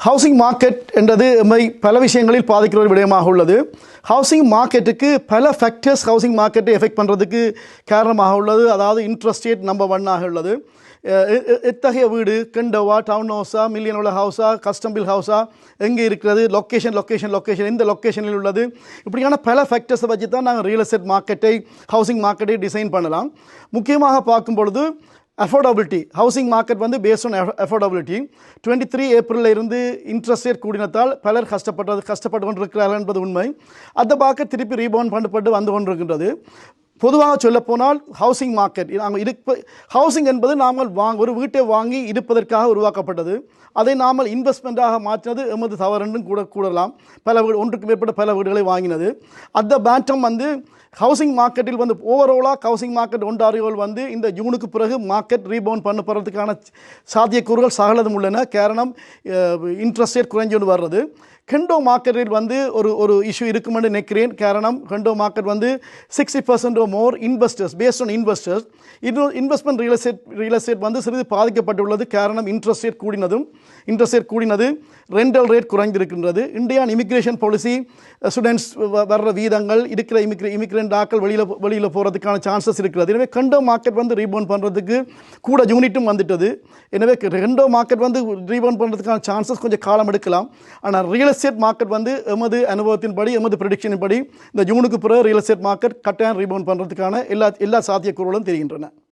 Housing market என்றது பல விஷயங்களில் பாதிக்கிற ஒரு விடயமாக உள்ளது. ஹவுசிங் மார்க்கெட்டுக்கு பல ஃபேக்டர்ஸ் ஹவுசிங் மார்க்கெட்டை எஃபெக்ட் பண்ணுறதுக்கு காரணமாக உள்ளது. அதாவது இன்ட்ரெஸ்ட் ரேட் நம்பர் 1 உள்ளது. எத்தகைய வீடு, கண்டோவா, டவுன் ஹவுஸா, மில்லியன் உள்ள ஹவுஸா, கஸ்டம் பில் ஹவுஸா, எங்கே இருக்கிறது, லொக்கேஷன் எந்த லொக்கேஷனில் உள்ளது, இப்படியான பல ஃபேக்டர்ஸை வச்சு தான் நாங்கள் ரியல் எஸ்டேட் மார்க்கெட்டை ஹவுசிங் மார்க்கெட்டை டிசைன் பண்ணலாம். முக்கியமாக பார்க்கும் பொழுது அஃபோர்டபிலிட்டி, ஹவுசிங் மார்க்கெட் வந்து பேஸ்ட் ஆன் அஃபோர்டபிலிட்டி. 23 ஏப்ரலில் இருந்து இன்ட்ரெஸ்ட் ரேட் கூடினத்தால் பலர் கஷ்டப்பட்டு கொண்டிருக்கிறார்கள் என்பது உண்மை. அந்த மார்க்கெட் திருப்பி ரீபவுண்ட் பண்ணப்பட்டு வந்து கொண்டிருக்கின்றது. பொதுவாக சொல்லப்போனால் ஹவுசிங் மார்க்கெட் ஹவுசிங் என்பது நாங்கள் ஒரு வீட்டை வாங்கி இருப்பதற்காக உருவாக்கப்பட்டது. அதை நாம் இன்வெஸ்ட்மெண்ட்டாக மாற்றினது எமது தவறுன்றும் கூடலாம். ஒன்றுக்கு மேற்பட்ட பல வீடுகளை வாங்கினது. அந்த பேட்டம் வந்து ஹவுசிங் மார்க்கெட்டில் வந்து ஓவராலாக ஹவுசிங் மார்க்கெட் ஒன்றாரியோல் வந்து இந்த ஜூனுக்கு பிறகு மார்க்கெட் ரீபவுண்ட் பண்ணப்படுறதுக்கான சாத்தியக்கூறுகள் சகலதும் உள்ளன. காரணம் இன்ட்ரெஸ்ட் ரேட் குறைஞ்சு வர்றது. கெண்டோ மார்க்கெட்டில் வந்து ஒரு இஷ்யூ இருக்கும் என்று நினைக்கிறேன். காரணம் கெண்டோ மார்க்கெட் வந்து 60% more investors based on investors. Investment real estate வந்து சிறிது பாதிக்கப்பட்டுள்ளது. காரணம் இன்ட்ரெஸ்ட் ரேட் கூடினது, ரெண்டல் ரேட் குறைந்திருக்கின்றது. இந்தியன் இமிக்ரேஷன் பாலிசி, ஸ்டூடெண்ட்ஸ் வர்ற வீதங்கள், இருக்கிற இமிக்ரெண்ட் ஆக்கள் வெளியில் போகிறதுக்கான சான்சஸ் இருக்கிறது. எனவே கெண்டோ மார்க்கெட் வந்து ரீபவுண்ட் பண்ணுறதுக்கு கூட யூனிட்டும் வந்துட்டது. எனவே கெண்டோ மார்க்கெட் வந்து ரீபவுண்ட் பண்ணுறதுக்கான சான்சஸ் கொஞ்சம் காலம் எடுக்கலாம். ஆனால் ரியல் எஸ்டேட் மார்க்கெட் வந்து எமது அனுபவத்தின்படி, எமது ப்ரெடிக்ஷனின்படி இந்த ஜூனுக்கு பிறகு ரியல் எஸ்டேட் மார்க்கெட் கட்டாயம் ரீபவுண்ட் பண்ணுறதுக்கான எல்லா சாத்தியக்கூறுகளும் தெரிகின்றன.